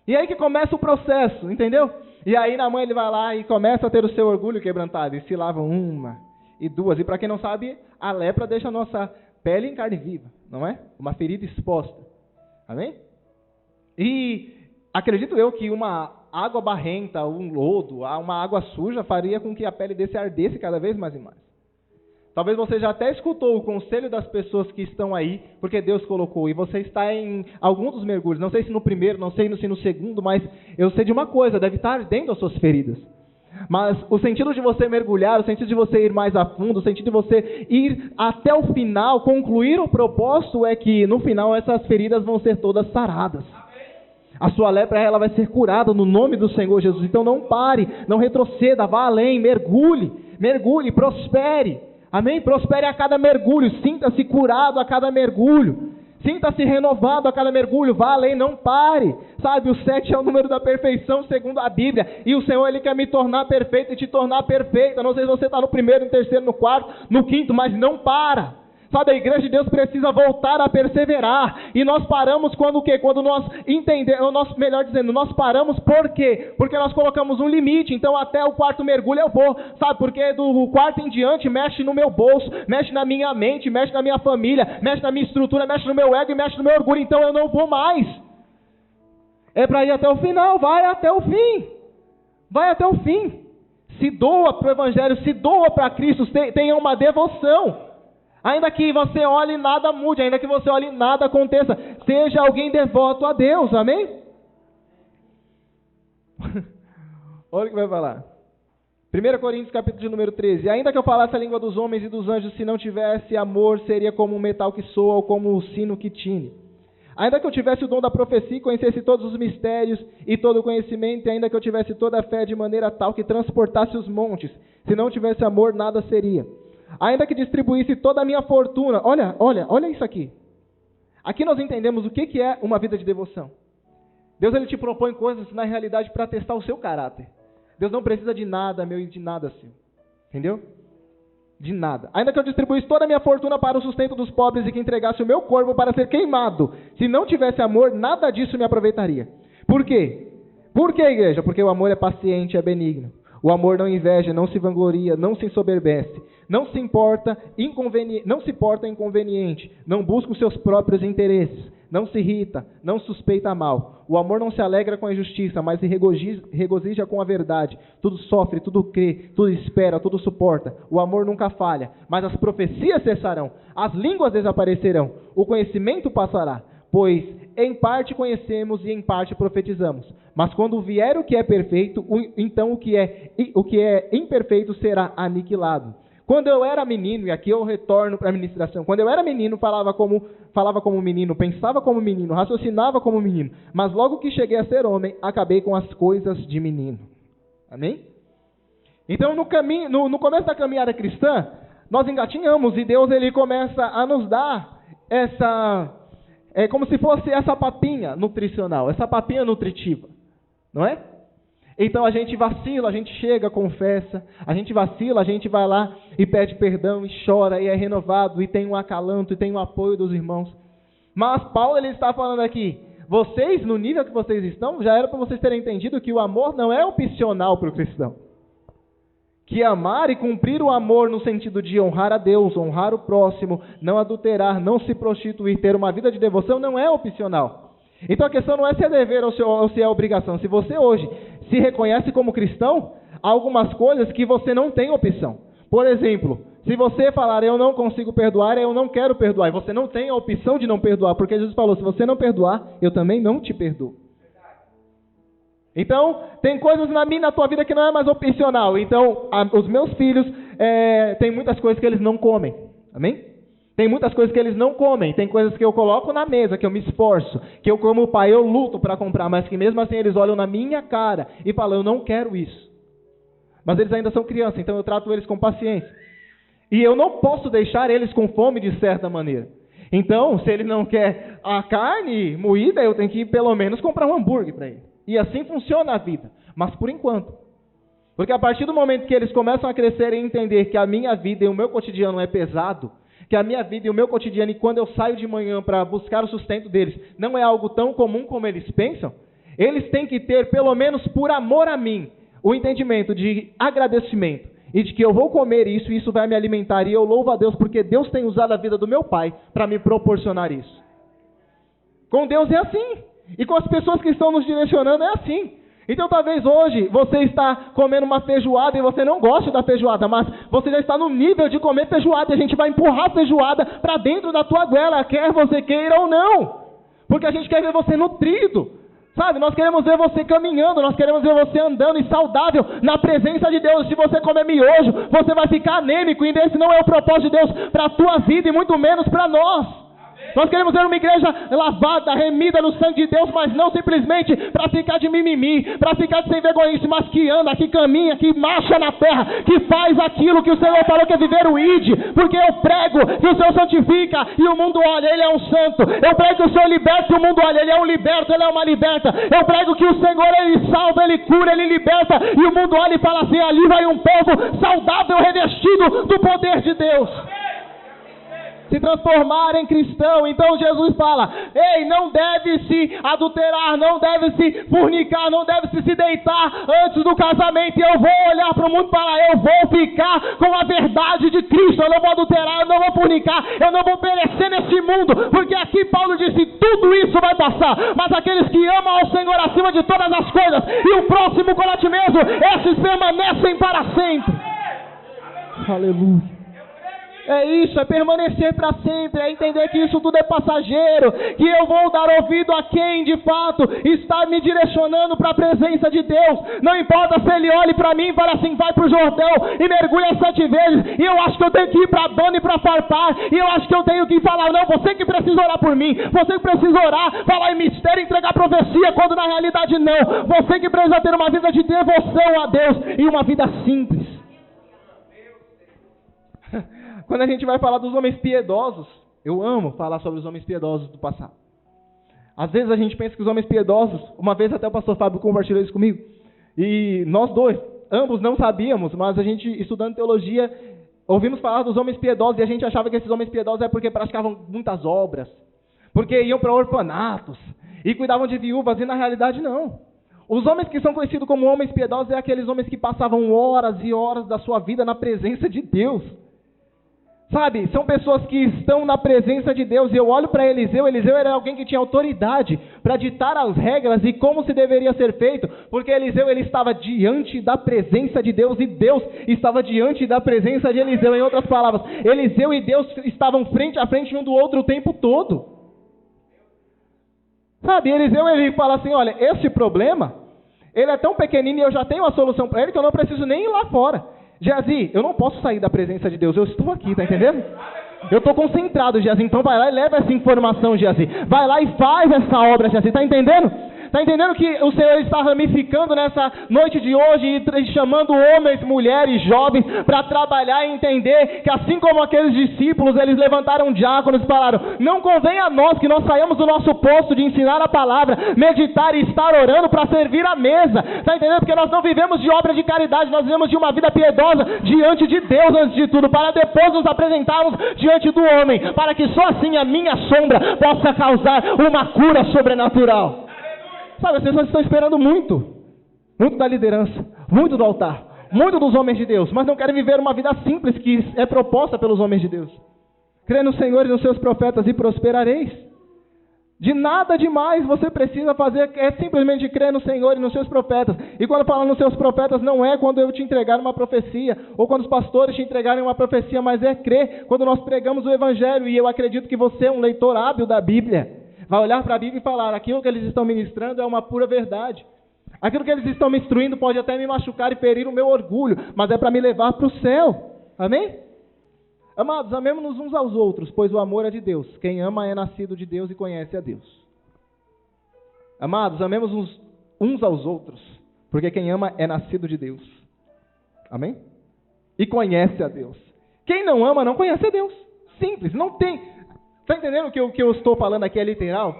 E aí que começa o processo, entendeu? E aí Naamã ele vai lá e começa a ter o seu orgulho quebrantado. E se lava 1 e 2. E para quem não sabe, a lepra deixa a nossa pele em carne viva, não é? Uma ferida exposta. Amém? E acredito eu que uma água barrenta, um lodo, uma água suja faria com que a pele desse ardesse cada vez mais e mais. Talvez você já até escutou o conselho das pessoas que estão aí, porque Deus colocou, e você está em algum dos mergulhos, não sei se no primeiro, não sei se no segundo, mas eu sei de uma coisa, deve estar ardendo as suas feridas. Mas o sentido de você mergulhar, o sentido de você ir mais a fundo, o sentido de você ir até o final, concluir o propósito é que no final essas feridas vão ser todas saradas. A sua lepra ela vai ser curada no nome do Senhor Jesus. Então não pare, não retroceda, vá além, mergulhe, prospere. Amém? Prospere a cada mergulho, sinta-se curado a cada mergulho. Sinta-se renovado a cada mergulho, vá além, não pare. Sabe, o 7 é o número da perfeição segundo a Bíblia. E o Senhor Ele quer me tornar perfeito e te tornar perfeita. Não sei se você está no primeiro, no terceiro, no quarto, no quinto, mas não para. Sabe, a igreja de Deus precisa voltar a perseverar. E nós paramos quando o quê? Quando nós entendemos, melhor dizendo, nós paramos por quê? Porque nós colocamos um limite. Então até o 4º mergulho eu vou. Sabe, porque do 4º em diante mexe no meu bolso, mexe na minha mente, mexe na minha família, mexe na minha estrutura, mexe no meu ego e mexe no meu orgulho. Então eu não vou mais. É para ir até o final, vai até o fim. Vai até o fim. Se doa para o Evangelho, se doa para Cristo, tenha uma devoção. Ainda que você olhe e nada mude, ainda que você olhe e nada aconteça, seja alguém devoto a Deus, amém? Olha o que vai falar. 1 Coríntios capítulo de número 13. Ainda que eu falasse a língua dos homens e dos anjos, se não tivesse amor, seria como um metal que soa ou como um sino que tine. Ainda que eu tivesse o dom da profecia, conhecesse todos os mistérios e todo o conhecimento, e ainda que eu tivesse toda a fé de maneira tal que transportasse os montes, se não tivesse amor, nada seria. Ainda que distribuísse toda a minha fortuna. Olha isso aqui. Aqui nós entendemos o que é uma vida de devoção. Deus ele te propõe coisas na realidade para testar o seu caráter. Deus não precisa de nada meu e de nada seu. Entendeu? De nada. Ainda que eu distribuísse toda a minha fortuna para o sustento dos pobres e que entregasse o meu corpo para ser queimado. Se não tivesse amor, nada disso me aproveitaria. Por quê? Por quê, igreja? Porque o amor é paciente, é benigno. O amor não inveja, não se vangloria, não se ensoberbece, não se porta inconveniente, não busca os seus próprios interesses, não se irrita, não suspeita mal. O amor não se alegra com a injustiça, mas se regozija com a verdade. Tudo sofre, tudo crê, tudo espera, tudo suporta. O amor nunca falha, mas as profecias cessarão, as línguas desaparecerão, o conhecimento passará. Pois em parte conhecemos e em parte profetizamos. Mas quando vier o que é perfeito, então o que é imperfeito será aniquilado. Quando eu era menino, e aqui eu retorno para a ministração, quando eu era menino, falava como menino, pensava como menino, raciocinava como menino. Mas logo que cheguei a ser homem, acabei com as coisas de menino. Amém? Então, no começo da caminhada cristã, nós engatinhamos e Deus ele começa a nos dar como se fosse essa papinha nutricional, essa papinha nutritiva, não é? Então a gente vacila, a gente chega, confessa, a gente vacila, a gente vai lá e pede perdão e chora e é renovado e tem um acalanto e tem o apoio dos irmãos. Mas Paulo ele está falando aqui, vocês no nível que vocês estão, já era para vocês terem entendido que o amor não é opcional para o cristão. Que amar e cumprir o amor no sentido de honrar a Deus, honrar o próximo, não adulterar, não se prostituir, ter uma vida de devoção não é opcional. Então a questão não é se é dever ou se é obrigação. Se você hoje se reconhece como cristão, há algumas coisas que você não tem opção. Por exemplo, se você falar eu não consigo perdoar, eu não quero perdoar, e você não tem a opção de não perdoar, porque Jesus falou, se você não perdoar, eu também não te perdoo. Então, tem coisas na tua vida que não é mais opcional. Então, os meus filhos, tem muitas coisas que eles não comem. Amém? Tem muitas coisas que eles não comem. Tem coisas que eu coloco na mesa, que eu me esforço, que eu como pai, eu luto para comprar, mas que mesmo assim eles olham na minha cara e falam, eu não quero isso. Mas eles ainda são crianças, então eu trato eles com paciência. E eu não posso deixar eles com fome de certa maneira. Então, se ele não quer a carne moída, eu tenho que pelo menos comprar um hambúrguer para ele. E assim funciona a vida, mas por enquanto. Porque a partir do momento que eles começam a crescer e entender que a minha vida e o meu cotidiano é pesado, que a minha vida e o meu cotidiano, e quando eu saio de manhã para buscar o sustento deles, não é algo tão comum como eles pensam, eles têm que ter, pelo menos por amor a mim, o entendimento de agradecimento, e de que eu vou comer isso, e isso vai me alimentar, e eu louvo a Deus, porque Deus tem usado a vida do meu pai para me proporcionar isso. Com Deus é assim. E com as pessoas que estão nos direcionando é assim. Então talvez hoje você está comendo uma feijoada e você não goste da feijoada, mas você já está no nível de comer feijoada e a gente vai empurrar a feijoada para dentro da tua goela, quer você queira ou não. Porque a gente quer ver você nutrido. Sabe, nós queremos ver você caminhando, nós queremos ver você andando e saudável na presença de Deus. Se você comer miojo, você vai ficar anêmico e esse não é o propósito de Deus para a tua vida e muito menos para nós. Nós queremos ver uma igreja lavada, remida no sangue de Deus, mas não simplesmente para ficar de mimimi, para ficar de sem vergonhice, mas que anda, que caminha, que marcha na terra, que faz aquilo que o Senhor falou que é viver o ID, porque eu prego que o Senhor santifica e o mundo olha, Ele é um santo. Eu prego que o Senhor liberta e o mundo olha, Ele é um liberto, Ele é uma liberta. Eu prego que o Senhor, Ele salva, Ele cura, Ele liberta e o mundo olha e fala assim, ali vai um povo saudável, revestido do poder de Deus. Se transformar em cristão. Então Jesus fala, ei, não deve se adulterar, não deve se fornicar, não deve se deitar antes do casamento. E eu vou olhar para o mundo e falar, eu vou ficar com a verdade de Cristo, eu não vou adulterar, eu não vou fornicar, eu não vou perecer nesse mundo, porque aqui Paulo disse, tudo isso vai passar, mas aqueles que amam ao Senhor acima de todas as coisas, e o próximo como a ti mesmo, esses permanecem para sempre. Aleluia. É isso, é permanecer para sempre, é entender que isso tudo é passageiro, que eu vou dar ouvido a quem de fato está me direcionando para a presença de Deus. Não importa se ele olhe para mim e fala assim, vai para o Jordão e mergulha 7 vezes, e eu acho que eu tenho que ir para Dona e para Farpar, e eu acho que eu tenho que falar, não, você que precisa orar por mim, você que precisa orar, falar em mistério, entregar profecia, quando na realidade não. Você que precisa ter uma vida de devoção a Deus e uma vida simples. Quando a gente vai falar dos homens piedosos, eu amo falar sobre os homens piedosos do passado. Às vezes a gente pensa que os homens piedosos, uma vez até o pastor Fábio compartilhou isso comigo, e nós dois, ambos não sabíamos, mas a gente estudando teologia, ouvimos falar dos homens piedosos e a gente achava que esses homens piedosos é porque praticavam muitas obras, porque iam para orfanatos e cuidavam de viúvas, e na realidade não. Os homens que são conhecidos como homens piedosos é aqueles homens que passavam horas e horas da sua vida na presença de Deus. Sabe, são pessoas que estão na presença de Deus, e eu olho para Eliseu era alguém que tinha autoridade para ditar as regras e como se deveria ser feito, porque Eliseu ele estava diante da presença de Deus, e Deus estava diante da presença de Eliseu. Em outras palavras, Eliseu e Deus estavam frente a frente um do outro o tempo todo. Sabe, Eliseu ele fala assim, olha, esse problema, ele é tão pequenino e eu já tenho a solução para ele que eu não preciso nem ir lá fora. Geazi, eu não posso sair da presença de Deus, eu estou aqui, tá entendendo? Eu estou concentrado, Geazi, então vai lá e leva essa informação, Geazi. Vai lá e faz essa obra, Geazi, tá entendendo? Está entendendo que o Senhor está ramificando nessa noite de hoje e chamando homens, mulheres, jovens para trabalhar e entender que assim como aqueles discípulos, eles levantaram diáconos e falaram: não convém a nós que nós saiamos do nosso posto de ensinar a palavra, meditar e estar orando para servir a mesa. Está entendendo? Porque nós não vivemos de obra de caridade, nós vivemos de uma vida piedosa diante de Deus antes de tudo, para depois nos apresentarmos diante do homem, para que só assim a minha sombra possa causar uma cura sobrenatural. Sabe, as pessoas estão esperando muito da liderança, muito do altar, muito dos homens de Deus, mas não querem viver uma vida simples que é proposta pelos homens de Deus. Crê no Senhor e nos seus profetas e prosperareis. De nada demais você precisa fazer, é simplesmente crer no Senhor e nos seus profetas. E quando falo nos seus profetas, não é quando eu te entregar uma profecia, ou quando os pastores te entregarem uma profecia, mas é crer quando nós pregamos o Evangelho. E eu acredito que você é um leitor hábil da Bíblia. Vai olhar para a Bíblia e falar: aquilo que eles estão ministrando é uma pura verdade. Aquilo que eles estão me instruindo pode até me machucar e ferir o meu orgulho, mas é para me levar para o céu. Amém? Amados, amemos-nos uns aos outros, pois o amor é de Deus. Quem ama é nascido de Deus e conhece a Deus. Amados, amemos-nos uns aos outros, porque quem ama é nascido de Deus. Amém? E conhece a Deus. Quem não ama não conhece a Deus. Simples, não tem... Está entendendo que o que eu estou falando aqui é literal?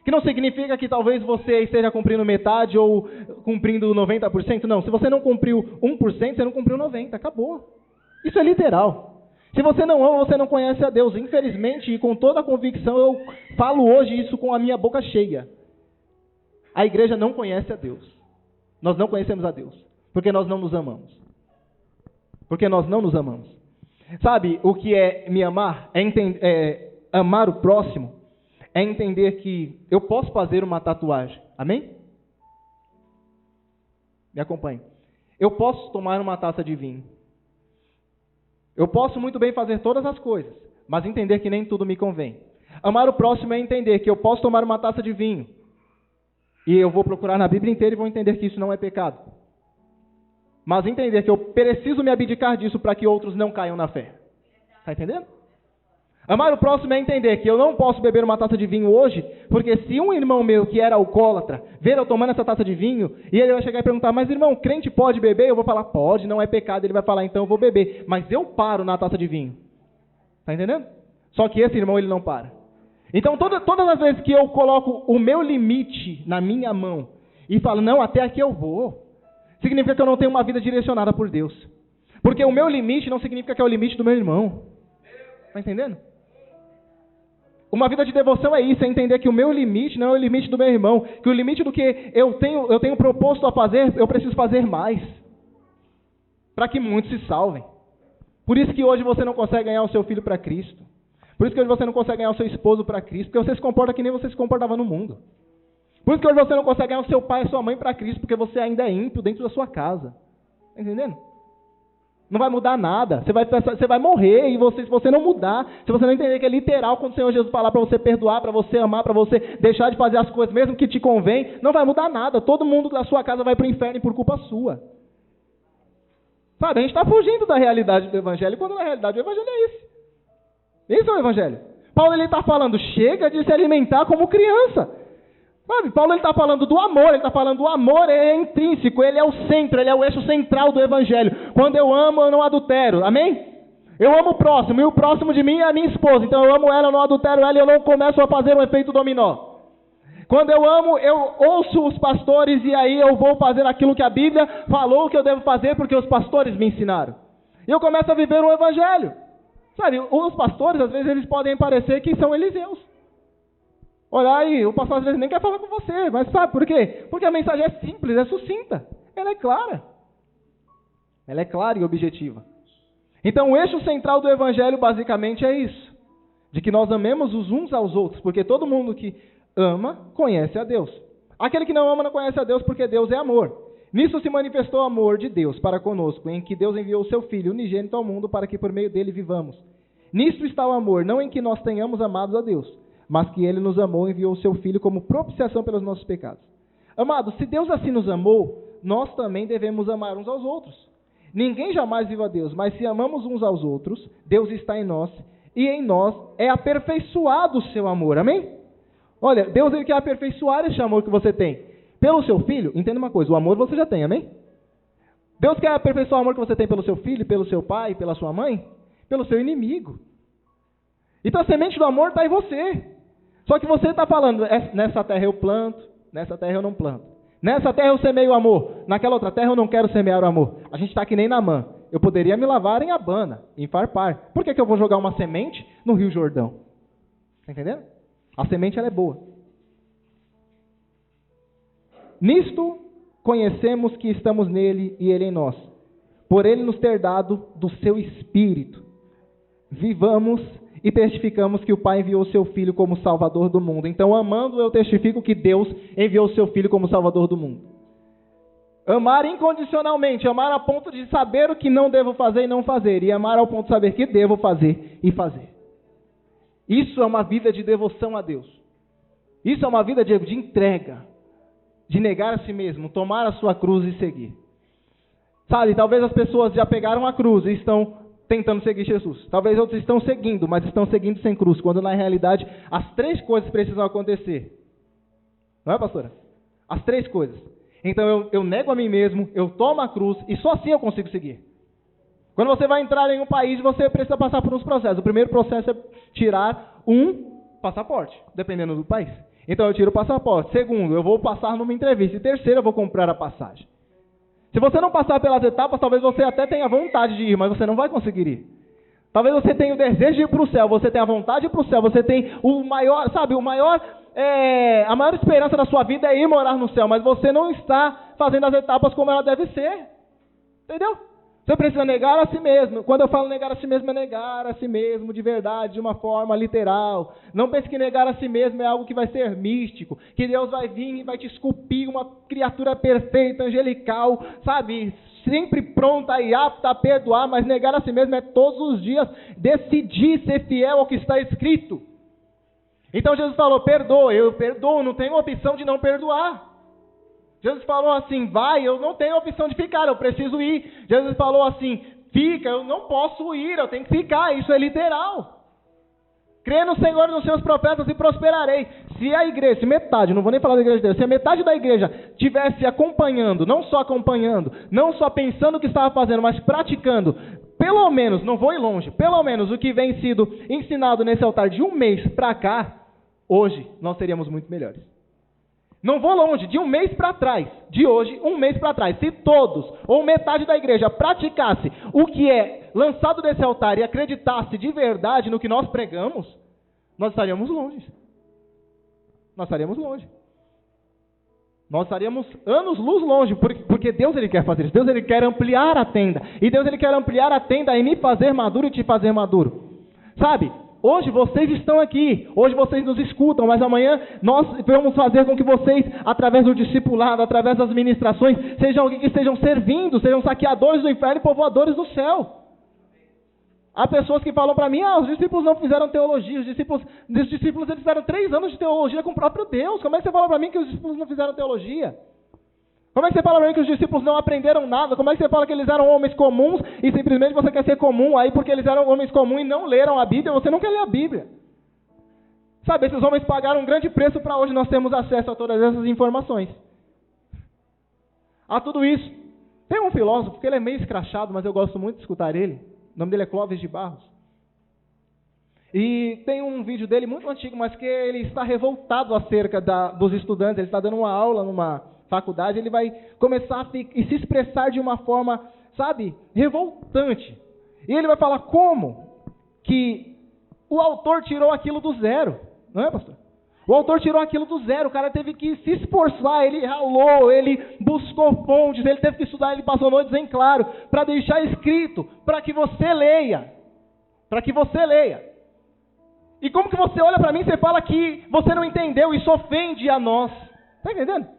Que não significa que talvez você esteja cumprindo metade ou cumprindo 90%. Não, se você não cumpriu 1%, você não cumpriu 90%. Acabou. Isso é literal. Se você não ama, você não conhece a Deus. Infelizmente, e com toda a convicção, eu falo hoje isso com a minha boca cheia. A igreja não conhece a Deus. Nós não conhecemos a Deus. Porque nós não nos amamos. Porque nós não nos amamos. Sabe o que é me amar? Amar o próximo é entender que eu posso fazer uma tatuagem. Amém? Me acompanhe. Eu posso tomar uma taça de vinho. Eu posso muito bem fazer todas as coisas, mas entender que nem tudo me convém. Amar o próximo é entender que eu posso tomar uma taça de vinho e eu vou procurar na Bíblia inteira e vou entender que isso não é pecado. Mas entender que eu preciso me abdicar disso para que outros não caiam na fé. Está entendendo? Amar o próximo é entender que eu não posso beber uma taça de vinho hoje, porque se um irmão meu que era alcoólatra ver eu tomando essa taça de vinho, e ele vai chegar e perguntar: mas irmão, crente pode beber? Eu vou falar: pode, não é pecado. Ele vai falar: então eu vou beber, mas eu paro na taça de vinho. Está entendendo? Só que esse irmão, ele não para. Então todas as vezes que eu coloco o meu limite na minha mão e falo: não, até aqui eu vou, significa que eu não tenho uma vida direcionada por Deus. Porque o meu limite não significa que é o limite do meu irmão. Está entendendo? Uma vida de devoção é isso, é entender que o meu limite não é o limite do meu irmão, que o limite do que eu tenho proposto a fazer, eu preciso fazer mais, para que muitos se salvem. Por isso que hoje você não consegue ganhar o seu filho para Cristo. Por isso que hoje você não consegue ganhar o seu esposo para Cristo, porque você se comporta que nem você se comportava no mundo. Por isso que hoje você não consegue ganhar o seu pai e sua mãe para Cristo, porque você ainda é ímpio dentro da sua casa. Está entendendo? Não vai mudar nada. Você vai morrer, e se você não mudar, se você não entender que é literal quando o Senhor Jesus falar para você perdoar, para você amar, para você deixar de fazer as coisas mesmo que te convém, não vai mudar nada. Todo mundo da sua casa vai para o inferno por culpa sua. Sabe, a gente está fugindo da realidade do Evangelho, quando na realidade o Evangelho é isso. Esse é o Evangelho. Paulo está falando: chega de se alimentar como criança. Sabe, Paulo está falando do amor, ele está falando do amor é intrínseco, ele é o centro, ele é o eixo central do Evangelho. Quando eu amo, eu não adultero, amém? Eu amo o próximo, e o próximo de mim é a minha esposa, então eu amo ela, eu não adultero ela, e eu não começo a fazer um efeito dominó. Quando eu amo, eu ouço os pastores, e aí eu vou fazer aquilo que a Bíblia falou que eu devo fazer, porque os pastores me ensinaram. E eu começo a viver um Evangelho. Sabe, os pastores, às vezes, eles podem parecer que são Eliseus. Olha aí, o pastor às vezes nem quer falar com você, mas sabe por quê? Porque a mensagem é simples, é sucinta, ela é clara. Ela é clara e objetiva. Então o eixo central do Evangelho basicamente é isso, de que nós amemos os uns aos outros, porque todo mundo que ama conhece a Deus. Aquele que não ama não conhece a Deus, porque Deus é amor. Nisso se manifestou o amor de Deus para conosco, em que Deus enviou o seu Filho unigênito ao mundo para que por meio dele vivamos. Nisso está o amor, não em que nós tenhamos amado a Deus, mas que ele nos amou e enviou o seu Filho como propiciação pelos nossos pecados. Amados, se Deus assim nos amou, nós também devemos amar uns aos outros. Ninguém jamais viu a Deus, mas se amamos uns aos outros, Deus está em nós, e em nós é aperfeiçoado o seu amor. Amém? Olha, Deus ele quer aperfeiçoar esse amor que você tem. Pelo seu filho, entenda uma coisa, o amor você já tem, amém? Deus quer aperfeiçoar o amor que você tem pelo seu filho, pelo seu pai, pela sua mãe, pelo seu inimigo. Então a semente do amor está em você. Só que você está falando, nessa terra eu planto, nessa terra eu não planto. Nessa terra eu semeio o amor, naquela outra terra eu não quero semear o amor. A gente está que nem Naamã. Eu poderia me lavar em Abana, em Farpar. Por que eu vou jogar uma semente no Rio Jordão? Está entendendo? A semente ela é boa. Nisto conhecemos que estamos nele e ele em nós. Por ele nos ter dado do seu Espírito. Vivamos e testificamos que o Pai enviou o seu Filho como Salvador do mundo. Então, amando, eu testifico que Deus enviou o seu Filho como Salvador do mundo. Amar incondicionalmente, amar a ponto de saber o que não devo fazer e não fazer, e amar ao ponto de saber que devo fazer e fazer. Isso é uma vida de devoção a Deus. Isso é uma vida de entrega, de negar a si mesmo, tomar a sua cruz e seguir. Sabe, talvez as pessoas já pegaram a cruz e estão tentando seguir Jesus. Talvez outros estão seguindo, mas estão seguindo sem cruz, quando na realidade as 3 coisas precisam acontecer. Não é, pastora? As 3 coisas. Então eu nego a mim mesmo, eu tomo a cruz e só assim eu consigo seguir. Quando você vai entrar em um país, você precisa passar por uns processos. O primeiro processo é tirar um passaporte, dependendo do país. Então eu tiro o passaporte. Segundo, eu vou passar numa entrevista. E terceiro, eu vou comprar a passagem. Se você não passar pelas etapas, talvez você até tenha vontade de ir, mas você não vai conseguir ir. Talvez você tenha o desejo de ir para o céu, você tenha a vontade de ir para o céu, você tem o maior, sabe, a maior esperança da sua vida é ir morar no céu, mas você não está fazendo as etapas como ela deve ser. Entendeu? Você precisa negar a si mesmo. Quando eu falo negar a si mesmo, é negar a si mesmo de verdade, de uma forma literal. Não pense que negar a si mesmo é algo que vai ser místico, que Deus vai vir e vai te esculpir uma criatura perfeita, angelical, sabe, sempre pronta e apta a perdoar, mas negar a si mesmo é todos os dias decidir ser fiel ao que está escrito. Então Jesus falou, perdoa, eu perdoo, não tenho opção de não perdoar. Jesus falou assim, vai, eu não tenho opção de ficar, eu preciso ir. Jesus falou assim, fica, eu não posso ir, eu tenho que ficar, isso é literal. Crê no Senhor e nos seus profetas e prosperarei. Se a igreja, se metade, não vou nem falar da igreja de Deus, se a metade da igreja estivesse acompanhando, não só pensando o que estava fazendo, mas praticando, pelo menos, não vou ir longe, pelo menos o que vem sido ensinado nesse altar de um mês para cá, hoje nós seríamos muito melhores. Não vou longe, de um mês para trás, de hoje, um mês para trás, se todos, ou metade da igreja, praticasse o que é lançado desse altar e acreditasse de verdade no que nós pregamos, nós estaríamos longe. Nós estaríamos longe. Nós estaríamos anos-luz longe, porque Deus ele quer fazer isso. Deus ele quer ampliar a tenda. E Deus ele quer ampliar a tenda em me fazer maduro e te fazer maduro. Sabe? Hoje vocês estão aqui, hoje vocês nos escutam, mas amanhã nós vamos fazer com que vocês, através do discipulado, através das ministrações, sejam alguém que estejam servindo, sejam saqueadores do inferno e povoadores do céu. Há pessoas que falam para mim, os discípulos não fizeram teologia, os discípulos eles fizeram 3 anos de teologia com o próprio Deus. Como é que você fala para mim que os discípulos não fizeram teologia? Como é que você fala para mim que os discípulos não aprenderam nada? Como é que você fala que eles eram homens comuns e simplesmente você quer ser comum aí porque eles eram homens comuns e não leram a Bíblia? Você não quer ler a Bíblia. Sabe, esses homens pagaram um grande preço para hoje nós termos acesso a todas essas informações. A tudo isso. Tem um filósofo que ele é meio escrachado, mas eu gosto muito de escutar ele. O nome dele é Clóvis de Barros. E tem um vídeo dele muito antigo, mas que ele está revoltado acerca dos estudantes. Ele está dando uma aula numa faculdade, ele vai começar a se expressar de uma forma, sabe, revoltante. E ele vai falar como que o autor tirou aquilo do zero. Não é, pastor? O autor tirou aquilo do zero, o cara teve que se esforçar, ele ralou, ele buscou fontes, ele teve que estudar, ele passou noites em claro, para deixar escrito, para que você leia. Para que você leia. E como que você olha para mim e você fala que você não entendeu, isso ofende a nós. Está entendendo?